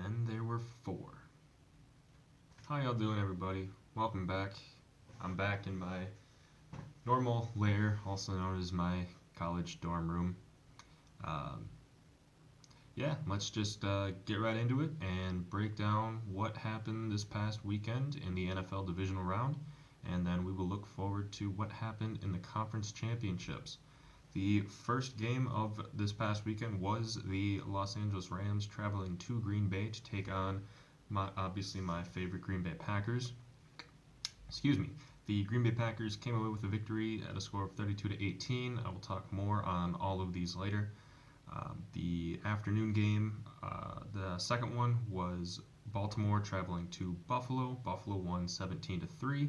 Then there were four. How y'all doing, everybody? Welcome back. I'm back in my normal lair, also known as my college dorm room. Um, yeah, let's just get right into it and break down what happened this past weekend in the NFL Divisional round, and then we will look forward to what happened in the conference championships. The first game of this past weekend was the Los Angeles Rams traveling to Green Bay to take on obviously my favorite Green Bay Packers. Excuse me. The Green Bay Packers came away with a victory at a score of 32 to 18. I will talk more on all of these later. The afternoon game, the second one was Baltimore traveling to Buffalo. Buffalo won 17 to 3.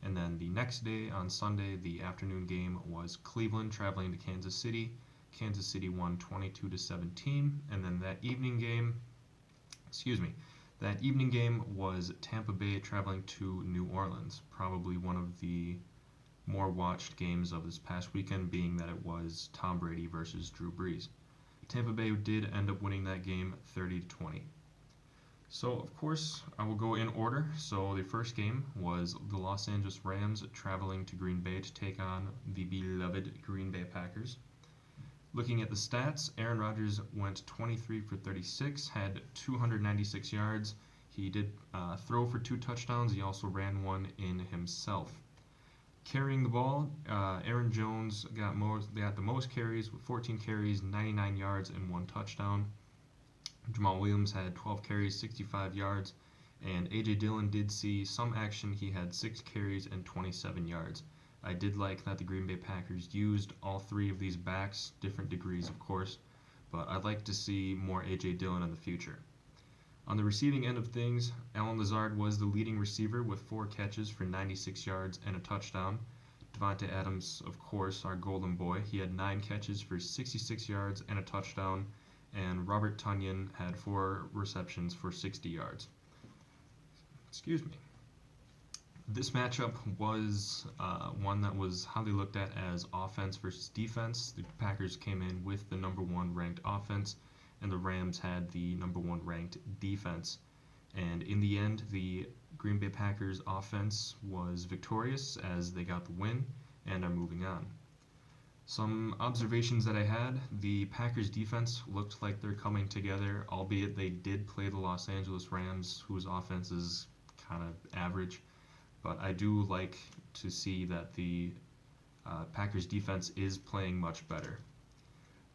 And then the next day on Sunday, the afternoon game was Cleveland traveling to Kansas City. Kansas City won 22 to 17. And then that evening game was Tampa Bay traveling to New Orleans. Probably one of the more watched games of this past weekend, being that it was Tom Brady versus Drew Brees. Tampa Bay did end up winning that game 30 to 20. So, of course, I will go in order. So, the first game was the Los Angeles Rams traveling to Green Bay to take on the beloved Green Bay Packers. Looking at the stats, Aaron Rodgers went 23 for 36, had 296 yards. He did throw for 2 touchdowns. He also ran one in himself. Carrying the ball, Aaron Jones got the most carries with 14 carries, 99 yards, and 1 touchdown. Jamal Williams had 12 carries, 65 yards, and A.J. Dillon did see some action. He had 6 carries and 27 yards. I did like that the Green Bay Packers used all three of these backs, different degrees of course, but I'd like to see more A.J. Dillon in the future. On the receiving end of things, Allen Lazard was the leading receiver with 4 catches for 96 yards and a touchdown. Davante Adams, of course, our golden boy, he had 9 catches for 66 yards and a touchdown, and Robert Tonyan had 4 receptions for 60 yards. Excuse me. This matchup was one that was highly looked at as offense versus defense. The Packers came in with the number 1 ranked offense, and the Rams had the number 1 ranked defense. And in the end, the Green Bay Packers offense was victorious as they got the win and are moving on. Some observations that I had, the Packers defense looked like they're coming together, albeit they did play the Los Angeles Rams, whose offense is kind of average. But I do like to see that the Packers defense is playing much better.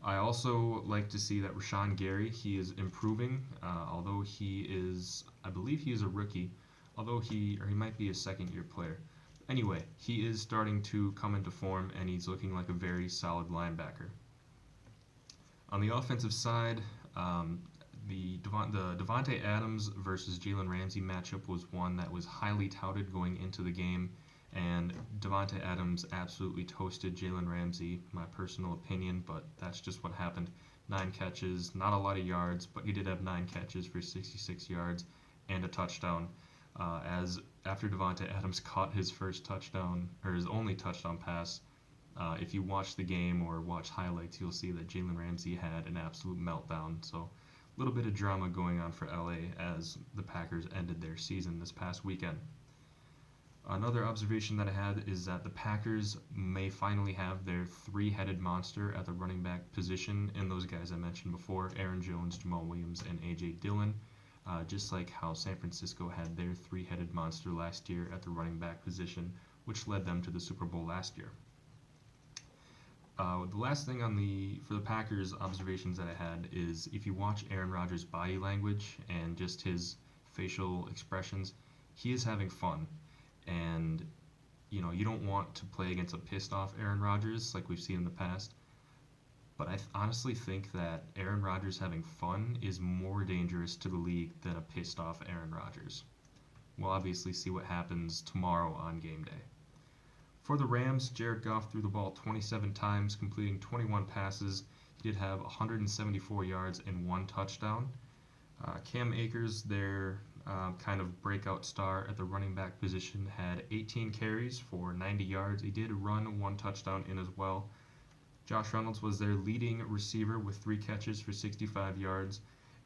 I also like to see that Rashawn Gary, he is improving, although I believe he is a rookie, although he might be a second-year player. Anyway, he is starting to come into form, and he's looking like a very solid linebacker. On the offensive side, the Davante Adams versus Jalen Ramsey matchup was one that was highly touted going into the game, and Davante Adams absolutely toasted Jalen Ramsey, my personal opinion, but that's just what happened. 9 catches, not a lot of yards, but he did have 9 catches for 66 yards and a touchdown. As after Davante Adams caught his first touchdown, or his only touchdown pass, if you watch the game or watch highlights, you'll see that Jalen Ramsey had an absolute meltdown. So a little bit of drama going on for LA as the Packers ended their season this past weekend. Another observation that I had is that the Packers may finally have their 3-headed monster at the running back position in those guys I mentioned before, Aaron Jones, Jamal Williams, and A.J. Dillon. Just like how San Francisco had their 3-headed monster last year at the running back position, which led them to the Super Bowl last year. The last thing for the Packers observations that I had is if you watch Aaron Rodgers' body language and just his facial expressions, he is having fun. And, you don't want to play against a pissed off Aaron Rodgers like we've seen in the past. But I honestly think that Aaron Rodgers having fun is more dangerous to the league than a pissed off Aaron Rodgers. We'll obviously see what happens tomorrow on game day. For the Rams, Jared Goff threw the ball 27 times, completing 21 passes. He did have 174 yards and 1 touchdown. Cam Akers, their kind of breakout star at the running back position, had 18 carries for 90 yards. He did run 1 touchdown in as well. Josh Reynolds was their leading receiver with 3 catches for 65 yards.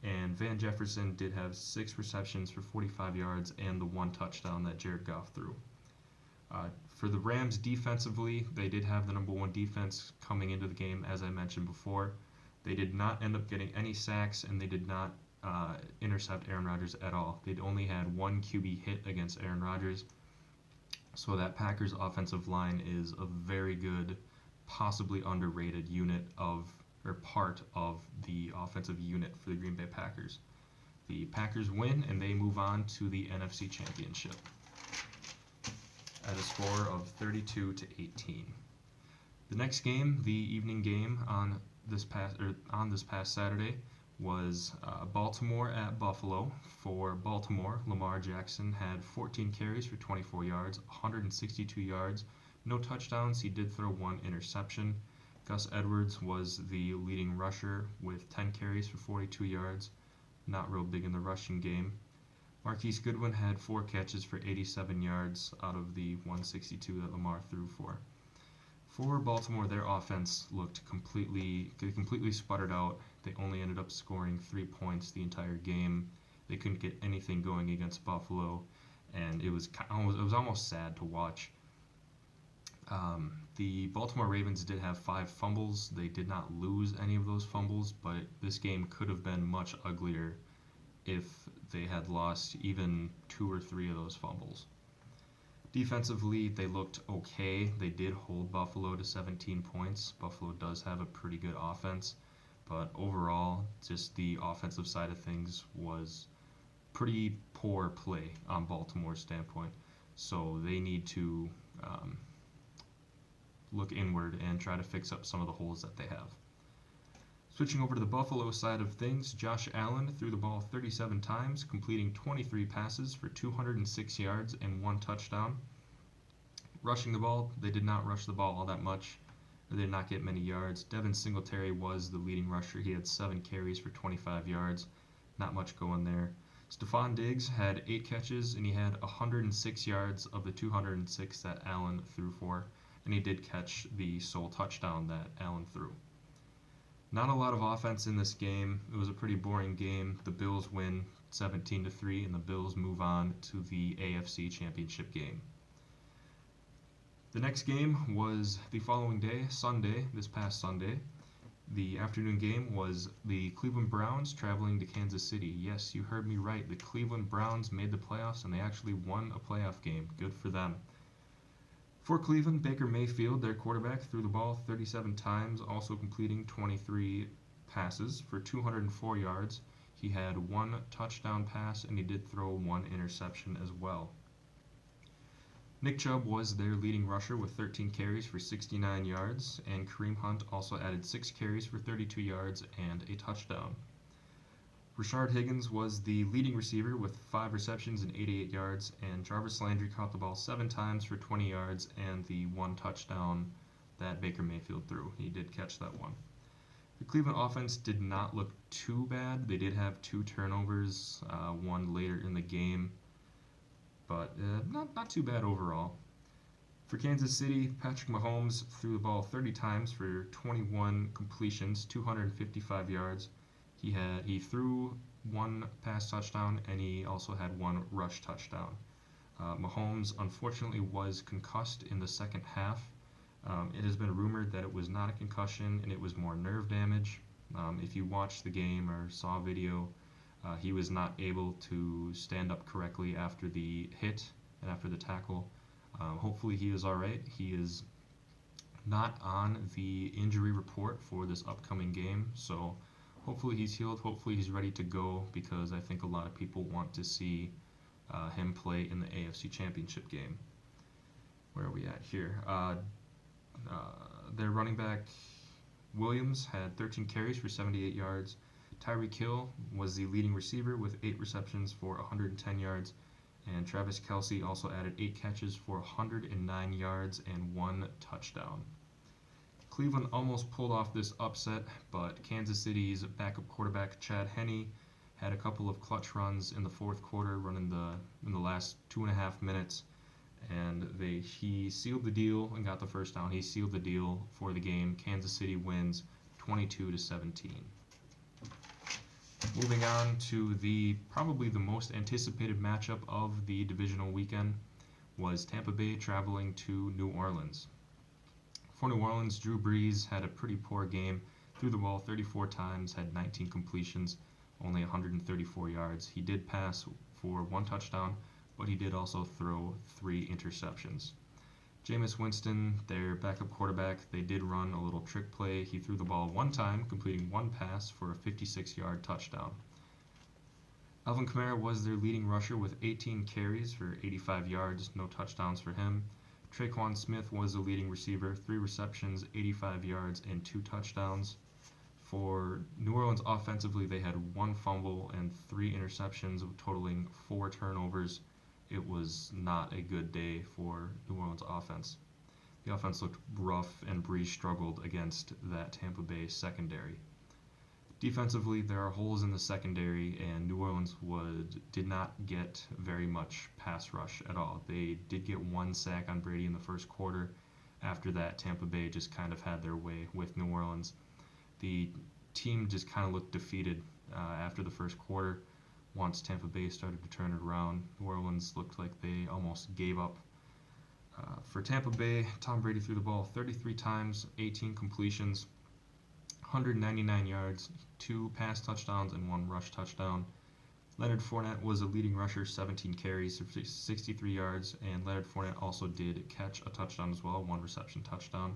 And Van Jefferson did have 6 receptions for 45 yards and the 1 touchdown that Jared Goff threw. For the Rams defensively, they did have the number 1 defense coming into the game, as I mentioned before. They did not end up getting any sacks, and they did not intercept Aaron Rodgers at all. They'd only had 1 QB hit against Aaron Rodgers. So that Packers offensive line is a very good, possibly underrated part of the offensive unit for the Green Bay Packers. The Packers win, and they move on to the NFC Championship at a score of 32-18. The next game, the evening game on this past Saturday, was Baltimore at Buffalo. For Baltimore, Lamar Jackson had 14 carries for 24 yards, 162 yards, no touchdowns. He did throw 1 interception. Gus Edwards was the leading rusher with 10 carries for 42 yards. Not real big in the rushing game. Marquise Goodwin had 4 catches for 87 yards out of the 162 that Lamar threw for. For Baltimore, their offense looked completely sputtered out. They only ended up scoring 3 points the entire game. They couldn't get anything going against Buffalo, and it was almost sad to watch. The Baltimore Ravens did have 5 fumbles. They did not lose any of those fumbles, but this game could have been much uglier if they had lost even 2 or 3 of those fumbles. Defensively, they looked okay. They did hold Buffalo to 17 points. Buffalo does have a pretty good offense, but overall, just the offensive side of things was pretty poor play on Baltimore's standpoint. So they need to look inward and try to fix up some of the holes that they have. Switching over to the Buffalo side of things, Josh Allen threw the ball 37 times, completing 23 passes for 206 yards and 1 touchdown. Rushing the ball, they did not rush the ball all that much. They did not get many yards. Devin Singletary was the leading rusher. He had 7 carries for 25 yards. Not much going there. Stephon Diggs had 8 catches, and he had 106 yards of the 206 that Allen threw for, and he did catch the sole touchdown that Allen threw. Not a lot of offense in this game. It was a pretty boring game. The Bills win 17-3, and the Bills move on to the AFC Championship game. The next game was the following day, Sunday, this past Sunday. The afternoon game was the Cleveland Browns traveling to Kansas City. Yes, you heard me right. The Cleveland Browns made the playoffs, and they actually won a playoff game. Good for them. For Cleveland, Baker Mayfield, their quarterback, threw the ball 37 times, also completing 23 passes for 204 yards. He had 1 touchdown pass, and he did throw 1 interception as well. Nick Chubb was their leading rusher with 13 carries for 69 yards, and Kareem Hunt also added 6 carries for 32 yards and a touchdown. Rashard Higgins was the leading receiver with 5 receptions and 88 yards, and Jarvis Landry caught the ball 7 times for 20 yards and the 1 touchdown that Baker Mayfield threw. He did catch that one. The Cleveland offense did not look too bad. They did have 2 turnovers, one later in the game, but not too bad overall. For Kansas City, Patrick Mahomes threw the ball 30 times for 21 completions, 255 yards. He threw 1 pass touchdown, and he also had 1 rush touchdown. Mahomes unfortunately was concussed in the second half. It has been rumored that it was not a concussion and it was more nerve damage. If you watched the game or saw a video, he was not able to stand up correctly after the hit and after the tackle. Hopefully he is alright. He is not on the injury report for this upcoming game, so hopefully he's healed. Hopefully he's ready to go, because I think a lot of people want to see him play in the AFC Championship game. Where are we at here? Their running back Williams had 13 carries for 78 yards. Tyreek Hill was the leading receiver with 8 receptions for 110 yards. And Travis Kelce also added 8 catches for 109 yards and 1 touchdown. Cleveland almost pulled off this upset, but Kansas City's backup quarterback Chad Henne had a couple of clutch runs in the fourth quarter, running in the last 2.5 minutes, and he sealed the deal and got the first down. He sealed the deal for the game. Kansas City wins 22-17. Moving on to probably the most anticipated matchup of the divisional weekend was Tampa Bay traveling to New Orleans. For New Orleans, Drew Brees had a pretty poor game, threw the ball 34 times, had 19 completions, only 134 yards. He did pass for one touchdown, but he did also throw 3 interceptions. Jameis Winston, their backup quarterback, they did run a little trick play. He threw the ball one time, completing one pass for a 56-yard touchdown. Alvin Kamara was their leading rusher with 18 carries for 85 yards, no touchdowns for him. Traquan Smith was the leading receiver, 3 receptions, 85 yards, and 2 touchdowns. For New Orleans offensively, they had 1 fumble and 3 interceptions, totaling 4 turnovers. It was not a good day for New Orleans offense. The offense looked rough, and Brees struggled against that Tampa Bay secondary. Defensively, there are holes in the secondary, and New Orleans did not get very much pass rush at all. They did get 1 sack on Brady in the first quarter. After that, Tampa Bay just kind of had their way with New Orleans. The team just kind of looked defeated after the first quarter. Once Tampa Bay started to turn it around, New Orleans looked like they almost gave up. For Tampa Bay, Tom Brady threw the ball 33 times, 18 completions, 199 yards, 2 pass touchdowns, and 1 rush touchdown. Leonard Fournette was a leading rusher, 17 carries, 63 yards, and Leonard Fournette also did catch a touchdown as well, 1 reception touchdown.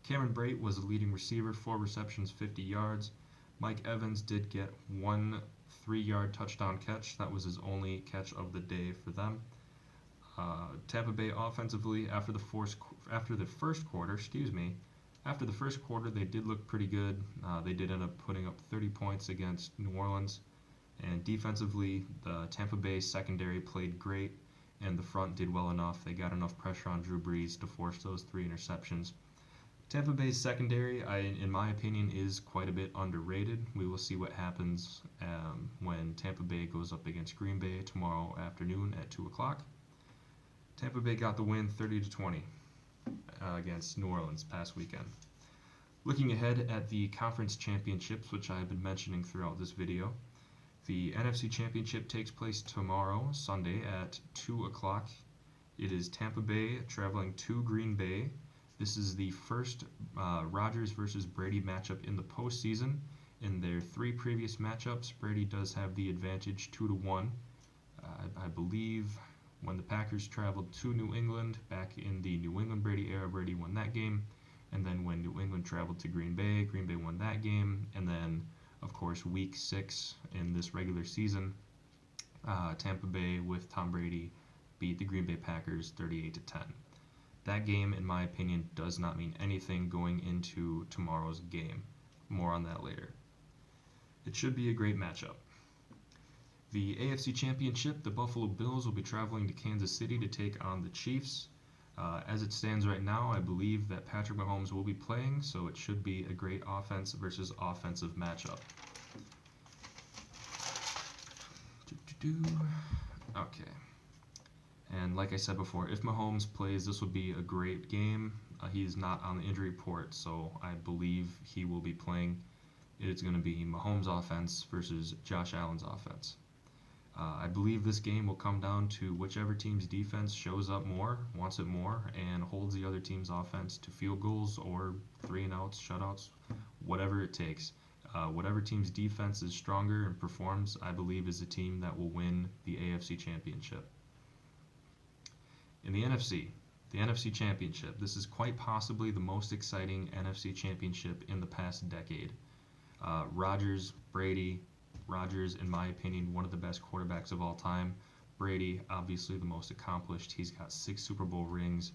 Cameron Brate was a leading receiver, 4 receptions, 50 yards. Mike Evans did get 1 3-yard touchdown catch. That was his only catch of the day for them. Tampa Bay offensively, after the first quarter, they did look pretty good. They did end up putting up 30 points against New Orleans. And defensively, the Tampa Bay secondary played great, and the front did well enough. They got enough pressure on Drew Brees to force those 3 interceptions. Tampa Bay's secondary, in my opinion, is quite a bit underrated. We will see what happens when Tampa Bay goes up against Green Bay tomorrow afternoon at 2 o'clock. Tampa Bay got the win 30-20 against New Orleans past weekend. Looking ahead at the conference championships, which I have been mentioning throughout this video, the NFC Championship takes place tomorrow, Sunday, at 2 o'clock. It is Tampa Bay traveling to Green Bay. This is the first Rodgers versus Brady matchup in the postseason. In their 3 previous matchups, Brady does have the advantage 2-1. I believe when the Packers traveled to New England back in the New England Brady era, Brady won that game. And then when New England traveled to Green Bay won that game. And then, of course, week 6 in this regular season, Tampa Bay with Tom Brady beat the Green Bay Packers 38-10. That game, in my opinion, does not mean anything going into tomorrow's game. More on that later. It should be a great matchup. The AFC Championship, the Buffalo Bills will be traveling to Kansas City to take on the Chiefs. As it stands right now, I believe that Patrick Mahomes will be playing, so it should be a great offense versus offensive matchup. Okay. And like I said before, if Mahomes plays, this would be a great game. He's not on the injury report, so I believe he will be playing. It's going to be Mahomes' offense versus Josh Allen's offense. I believe this game will come down to whichever team's defense shows up more, wants it more, and holds the other team's offense to field goals or 3-and-outs, shutouts, whatever it takes. Whatever team's defense is stronger and performs, I believe, is the team that will win the AFC Championship. In the NFC Championship, this is quite possibly the most exciting NFC Championship in the past decade. Rodgers, Brady. Rodgers, in my opinion, one of the best quarterbacks of all time. Brady, obviously the most accomplished. He's got 6 Super Bowl rings.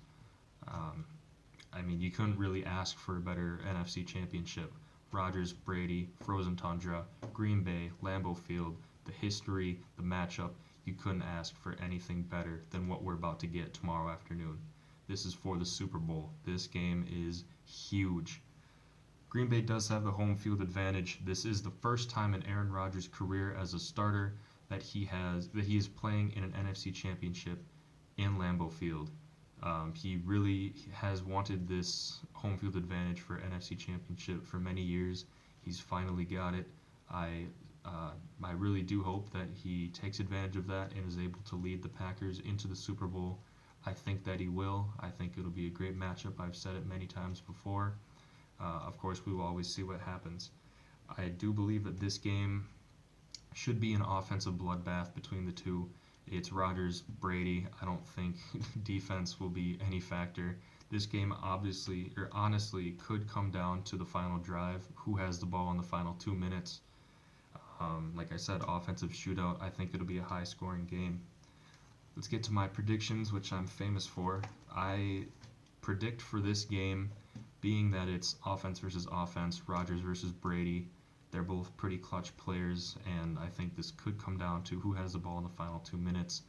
You couldn't really ask for a better NFC Championship. Rodgers, Brady, Frozen Tundra, Green Bay, Lambeau Field, the history, the matchup. You couldn't ask for anything better than what we're about to get tomorrow afternoon. This is for the Super Bowl. This game is huge. Green Bay does have the home field advantage. This is the first time in Aaron Rodgers' career as a starter that he is playing in an NFC Championship in Lambeau Field. He really has wanted this home field advantage for NFC Championship for many years. He's finally got it. I I really do hope that he takes advantage of that and is able to lead the Packers into the Super Bowl. I think that he will. I think it'll be a great matchup. I've said it many times before. Of course, we will always see what happens. I do believe that this game should be an offensive bloodbath between the two. It's Rodgers, Brady. I don't think defense will be any factor. This game obviously, or honestly, could come down to the final drive. Who has the ball in the final 2 minutes? Like I said, offensive shootout. I think it'll be a high-scoring game. Let's get to my predictions, which I'm famous for. I predict for this game, being that it's offense versus offense, Rodgers versus Brady. They're both pretty clutch players, and I think this could come down to who has the ball in the final 2 minutes.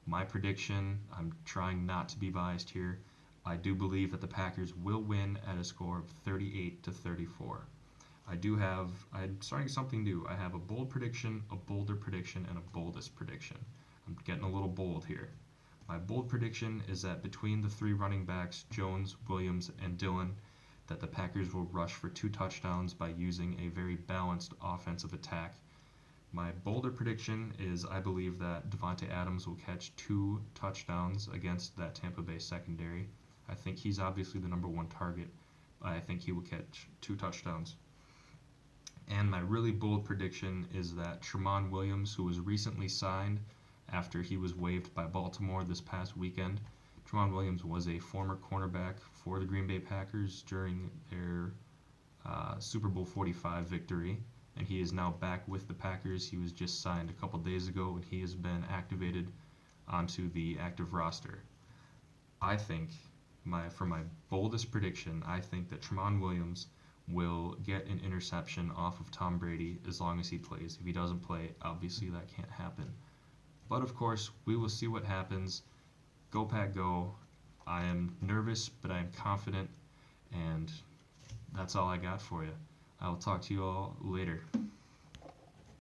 My prediction, I'm trying not to be biased here. I do believe that the Packers will win at a score of 38-34. I'm starting something new. I have a bold prediction, a bolder prediction, and a boldest prediction. I'm getting a little bold here. My bold prediction is that between the three running backs, Jones, Williams, and Dillon, that the Packers will rush for 2 touchdowns by using a very balanced offensive attack. My bolder prediction is I believe that Davante Adams will catch 2 touchdowns against that Tampa Bay secondary. I think he's obviously the number 1 target, but I think he will catch 2 touchdowns. And my really bold prediction is that Tramon Williams, who was recently signed after he was waived by Baltimore this past weekend, Tramon Williams was a former cornerback for the Green Bay Packers during their Super Bowl 45 victory, and he is now back with the Packers. He was just signed a couple days ago, and he has been activated onto the active roster. I think, for my boldest prediction, I think that Tramon Williams will get an interception off of Tom Brady as long as he plays. If he doesn't play, obviously that can't happen. But of course, we will see what happens. Go Pack Go. I am nervous, but I am confident, and that's all I got for you. I will talk to you all later.